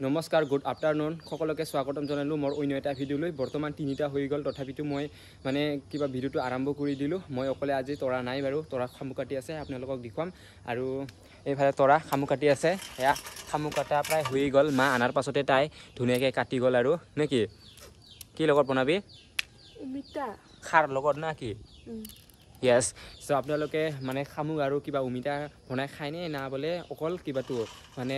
নমস্কাৰ good afternoon সকলোকে স্বাগতম জনালোঁ মোৰ অন্য এটা ভিডিঅ'লৈ বৰ্তমান 3টা হৈ গ'ল তথাপিতো মই মানে কিবা ভিডিঅ'টো আৰম্ভ কৰি দিলোঁ মই অকলে আজি তৰা নাই বাৰু তৰা খামু কাটি আছে আপোনালোকক দেখুৱাম আৰু এইফালে তৰা খামু কাটি আছে এয়া খামু কাটা প্ৰায় হৈ গ'ল মা আনাৰ পাছতে তাই ধুনীয়াকৈ কাটি গ'ল আৰু নেকি কি লগত বনাবি অমিতা খাৰ লগত না কি Yes, so আপোনালোকে মানে খামু আৰু কিবা অমিতা বনাই খায়নে না বলে অকল কিবাটো মানে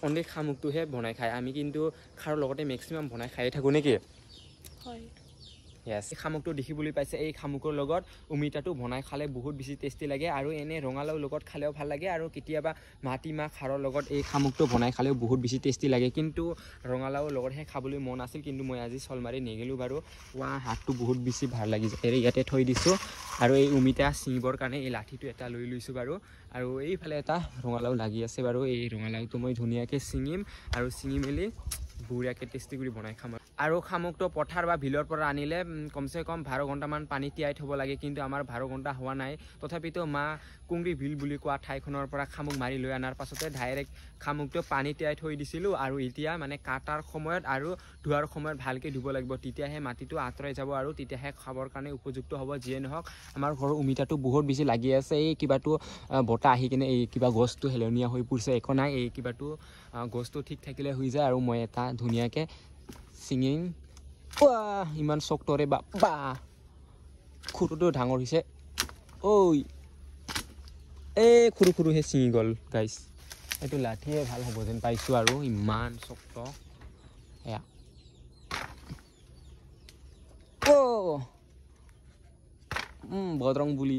অনলি খামুকটোহে বনাই খায় আমি কিন্তু খাৰৰ লগতে ম্যাক্সিমাম বনাই খাই থাকো নেকি হয় Yes, খামুকটো দেখিবলৈ পাইছে এই খামুকৰ লগত অমিতাটো বনাই খালে বহুত বেছি টেষ্টি লাগে আৰু এনে ৰঙালাও লগত খালেও ভাল লাগে আৰু কেতিয়াবা মাটিমাহ খাৰৰ লগত এই খামুকটো বনাই খালেও বহুত বেছি টেষ্টি লাগে কিন্তু ৰঙালাও লগতহে খাবলৈ মন আছিল কিন্তু মই আজি চল মাৰি নেগেলো বাৰু ওয়া হাতটো বহুত বেছি ভাল লাগি যায় ইয়াতে থৈ দিছো আৰু এই অমিতা চিঙিবৰ কাৰণে এই লাঠিটো এটা লৈ লৈছো বাৰু আৰু এইফালে এটা ৰঙালাও লাগি আছে বাৰু এই ৰঙালাওটো মই ধুনীয়াকৈ চিঙিম আৰু চিঙি মেলি বুঢ়িয়াকৈ টেষ্টি কৰি বনাই খাম আৰু খামুকটো পথাৰ বা বিলৰ পৰা আনিলে কমসে কম 12 ঘণ্টামান পানী তিয়াই থব লাগে কিন্তু আমাৰ 12 ঘণ্টা হোৱা নাই তথাপিতো মা কুংৰি বিল বুলি কোৱা ঠাইখনৰ পৰা খামুক মাৰি লৈ আনাৰ পাছতে ডাইৰেক্ট খামুকটো পানী তিয়াই থৈ দিছিলোঁ আৰু এতিয়া মানে কাটাৰ সময়ত আৰু ধোৱাৰ সময়ত ভালকৈ ধুব লাগিব তেতিয়াহে মাটিটো আঁতৰাই যাব আৰু তেতিয়াহে খাবৰ কাৰণে উপযুক্ত হ'ব যিয়ে নহওক আমাৰ ঘৰৰ অমিতাটো বহুত বেছি লাগি আছে এই কিবাটো বটা আহি কিনে এই কিবা গছটো হেলনীয়া হৈ পৰিছে একো নাই এই কিবাটো গছটো ঠিক থাকিলে হৈ যায় আৰু মই এটা ধুনীয়াকৈ চিঙিম ইমান চক্তৰে বা খুৰুটো ডাঙৰ হৈছে ঐ এই খুৰু খুৰুহে চিঙি গ'ল গাইছ এইটো লাঠিয়ে ভাল হ'ব যেন পাইছোঁ আৰু ইমান চক্ত এয়া বদৰং বুলি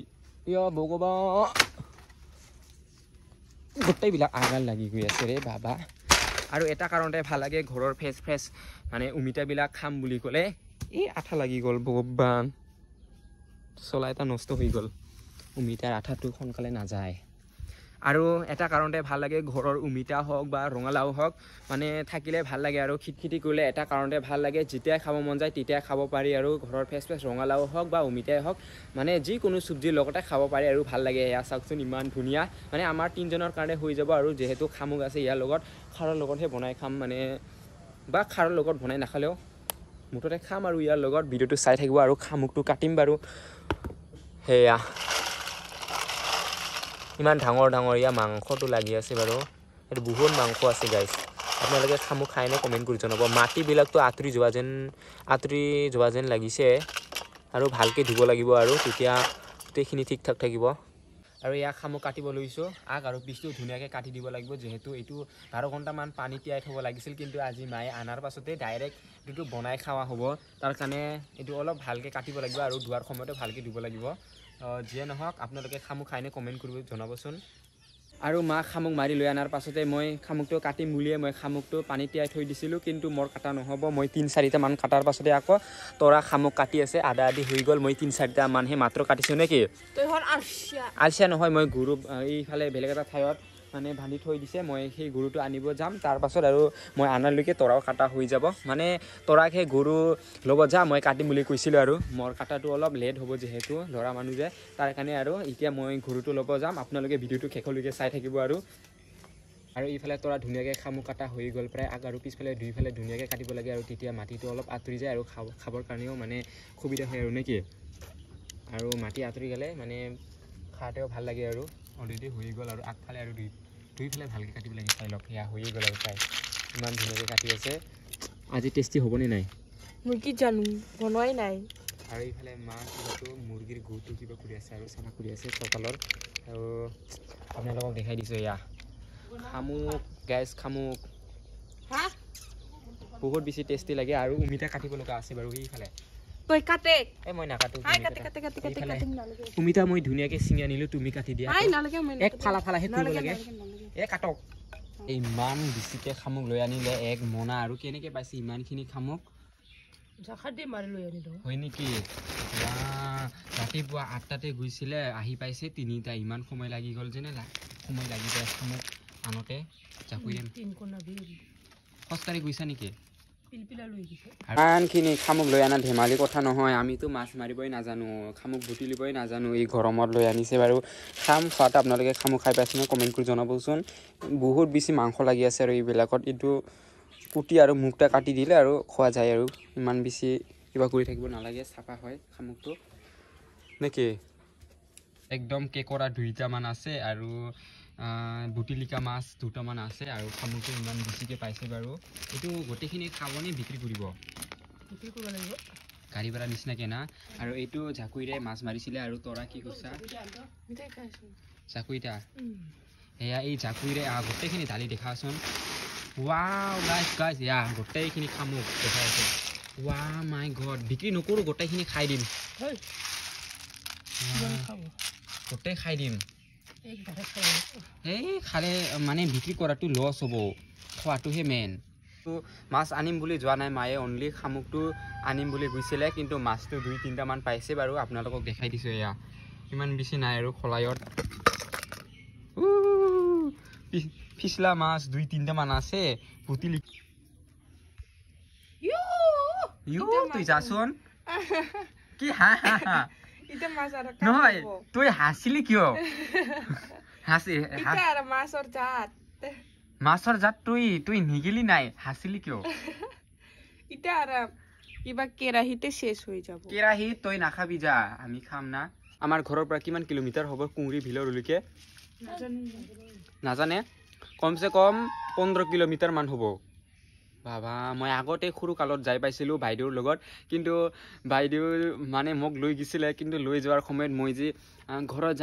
বগবা গোটেইবিলাক আগাল লাগি গৈ আছে ৰে বাবা আৰু এটা কাৰণতে ভাল লাগে ঘৰৰ ফ্ৰেছ মানে অমিতাবিলাক খাম বুলি ক'লে এই আঠা লাগি গ'ল ভগৱান চলা এটা নষ্ট হৈ গ'ল অমিতাৰ আঠাটো সোনকালে নাযায় আৰু এটা কাৰণতে ভাল লাগে ঘৰৰ অমিতা হওক বা ৰঙালাও হওক মানে থাকিলে ভাল লাগে আৰু খিটখিটি কৰিলে এটা কাৰণতে ভাল লাগে যেতিয়াই খাব মন যায় তেতিয়াই খাব পাৰি আৰু ঘৰৰ ফ্ৰেছ ৰঙালাও হওক বা অমিতাই হওক মানে যিকোনো চব্জিৰ লগতে খাব পাৰি আৰু ভাল লাগে এয়া চাওকচোন ইমান ধুনীয়া মানে আমাৰ 3জনৰ কাৰণে হৈ যাব আৰু যিহেতু খামুক আছে ইয়াৰ লগত খাৰৰ লগতহে বনাই খাম মানে বা খাৰৰ লগত বনাই নাখালেও মুঠতে খাম আৰু ইয়াৰ লগত ভিডিঅ'টো চাই থাকিব আৰু খামুকটো কাটিম বাৰু সেয়া ইমান ডাঙৰ ইয়াৰ মাংসটো লাগি আছে বাৰু এইটো বহুত মাংস আছে গাইছ আপোনালোকে খামুক খাইনে কমেণ্ট কৰি জনাব মাটিবিলাকতো আঁতৰি যোৱা যেন লাগিছে আৰু ভালকৈ ধুব লাগিব আৰু তেতিয়া গোটেইখিনি ঠিক ঠাক থাকিব আৰু ইয়াক খামুক কাটিব লৈছোঁ আগ আৰু পিছটো ধুনীয়াকৈ কাটি দিব লাগিব যিহেতু এইটো 12 ঘণ্টামান পানী তিয়াই থ'ব লাগিছিল কিন্তু আজি মায়ে আনাৰ পাছতে ডাইৰেক্ট এইটো বনাই খোৱা হ'ব তাৰ কাৰণে এইটো অলপ ভালকৈ কাটিব লাগিব আৰু ধোৱাৰ সময়তে ভালকৈ ধুব লাগিব যিয়ে নহওক আপোনালোকে খামুক খাইনে কমেণ্ট কৰিব জনাবচোন আৰু মা খামুক মাৰি লৈ আনাৰ পাছতে মই খামুকটো কাটিম বুলিয়ে মই খামুকটো পানী তিয়াই থৈ দিছিলোঁ কিন্তু মোৰ কাটা নহ'ব মই 3-4টা মান কাটাৰ পাছতে আকৌ তৰা খামুক কাটি আছে আধা আধি হৈ গ'ল মই 3-4টা মানহে মাত্ৰ কাটিছোঁ নেকি আলচিয়া নহয় মই গৰু এইফালে বেলেগ এটা ঠাইত মানে বান্ধি থৈ দিছে মই সেই গৰুটো আনিব যাম তাৰ পাছত আৰু মই আনালৈকে তৰাও কাটা হৈ যাব মানে তৰাক সেই গৰু লগত যাম মই কাটিম বুলি কৈছিলোঁ আৰু মোৰ কাটাটো অলপ লেট হ'ব যিহেতু ল'ৰা মানুহ যে তাৰ কাৰণে আৰু এতিয়া মই গৰুটো ল'ব যাম আপোনালোকে ভিডিঅ'টো শেষলৈকে চাই থাকিব আৰু এইফালে তৰা ধুনীয়াকৈ খামুক কাটা হৈ গ'ল প্ৰায় আগ আৰু পিছফালে দুইফালে ধুনীয়াকৈ কাটিব লাগে আৰু তেতিয়া মাটিটো অলপ আঁতৰি যায় আৰু খাবৰ কাৰণেও মানে সুবিধা হয় আৰু নেকি আৰু মাটি আঁতৰি গ'লে মানে খাওঁতেও ভাল লাগে আৰু অলৰেডি হৈ গ'ল আৰু আগফালে আৰু দুইফালে ভালকৈ কাটিব লাগে চাই লওক সেয়া হৈয়ে গ'ল আৰু প্ৰায় ইমান ধুনীয়াকৈ কাটি আছে আজি টেষ্টি হ'বনে নাই মই কি জানো বনোৱাই নাই আৰু এইফালে মা কিবাটো মুৰ্গীৰ গুটো কিবা কৰি আছে আৰু চাফা কৰি আছে চকালৰ আৰু আপোনালোকক দেখাই দিছোঁ এয়া খামুক গাইছ খামুক বহুত বেছি টেষ্টি লাগে আৰু অমিতা কাটিব লগা আছে বাৰু এইফালে মই নাকাটো অমিতা মই ধুনীয়াকৈ চিঙি আনিলোঁ তুমি কাটি দিয়া এক ফালাহে কৰিব লাগে কাটক ইমান বেছিকৈ খামুক লৈ আনিলে এক মোনা আৰু কেনেকৈ পাইছে ইমানখিনি খামুক হয় নেকি ৰাতিপুৱা 8টাতে গৈছিলে আহি পাইছে 3টা ইমান সময় লাগি গ'ল যেনে সময় লাগি যায় খামুক আনোতে খোজকাঢ়ি গৈছা নেকি ইমানখিনি খামুক লৈ অনা ধেমালি কথা নহয় আমিতো মাছ মাৰিবই নাজানো খামুক বুটলিবই নাজানো এই গৰমত লৈ আনিছে বাৰু খাম খোৱাত আপোনালোকে খামুক খাই পাইছেনে কমেণ্ট কৰি জনাবচোন বহুত বেছি মাংস লাগি আছে আৰু এইবিলাকত এইটো কুটি আৰু মুখটা কাটি দিলে আৰু খোৱা যায় আৰু ইমান বেছি কিবা কৰি থাকিব নালাগে চাফা হয় শামুকটো নেকি একদম কেকৰা 2টামান আছে আৰু বুটিলিকা মাছ 2টামান আছে আৰু শামুকটো ইমান বেছিকৈ পাইছে বাৰু এইটো গোটেইখিনি খাবনে বিক্ৰী কৰিব লাগিব গাড়ী ভাড়া নিচিনাকে না আৰু এইটো জাকুইৰে মাছ মাৰিছিলে আৰু তৰা কি কৈছা জাকুইটা এয়া এই জাকুইৰে গোটেইখিনি ঢালি দেখাচোন ৱাও গাইছ ইয়া গোটেইখিনি শামুক দেখাই আছে ৱা মাই গড বিক্ৰী নকৰোঁ গোটেইখিনি খাই দিম গোটেই খাই দিম এই খালে মানে বিক্ৰী কৰাটো লছ হ'ব খোৱাটোহে মেইন মাছ আনিম বুলি যোৱা নাই মায়ে অনলি শামুকটো আনিম বুলি গৈছিলে কিন্তু মাছটো 2-3টামান পাইছে বাৰু আপোনালোকক দেখাই দিছোঁ এয়া ইমান বেছি নাই আৰু খলায়ত ফিছলা মাছ 2-3টামান আছে পুতিলি তুই যাচোন কি হা নহয় তুই হাঁচিলি কিয় মাছৰ জাত তুই নিগিলি নাই হাঁচিলি কিয় কিবা কেৰাহীতে শেষ হৈ যাব কেৰাহী তই নাখাবি যা আমি খাম না আমাৰ ঘৰৰ পৰা কিমান কিলোমিটাৰ হ'ব কুঁৱৰী ভিলৰলৈকে নাজানে কমচে কম 15 কিলোমিটাৰ মান হ'ব বাবা মই আগতে সৰু কালত যাই পাইছিলোঁ বাইদেউৰ লগত কিন্তু বাইদেউ মানে মোক লৈ গৈছিলে কিন্তু লৈ যোৱাৰ সময়ত মই যে ঘৰত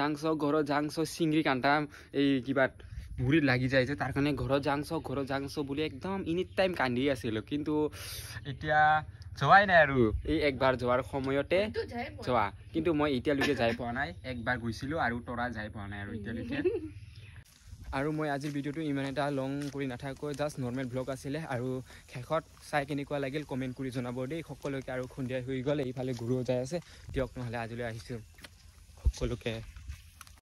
যাংছ চিংৰি কাণ্টা এই কিবা ভৰিত লাগি যায় যে তাৰ কাৰণে ঘৰত যাংছ বুলি একদম এনি টাইম কান্দি আছিলোঁ কিন্তু এতিয়া যোৱাই নাই আৰু এই একবাৰ যোৱাৰ সময়তে যোৱা কিন্তু মই এতিয়ালৈকে যাই পোৱা নাই একবাৰ গৈছিলোঁ আৰু তৰা যাই পোৱা নাই আৰু এতিয়ালৈকে আৰু মই আজিৰ ভিডিঅ'টো ইমান এটা লং কৰি নাথাকৈ জাষ্ট নৰ্মেল ব্লগ আছিলে আৰু শেষত চাই কেনেকুৱা লাগিল কমেণ্ট কৰি জনাব দেই সকলোকে আৰু সন্ধিয়া হৈ গ'ল এইফালে গুৰু যাই আছে দিয়ক নহ'লে আজিলৈ আহিছোঁ সকলোকে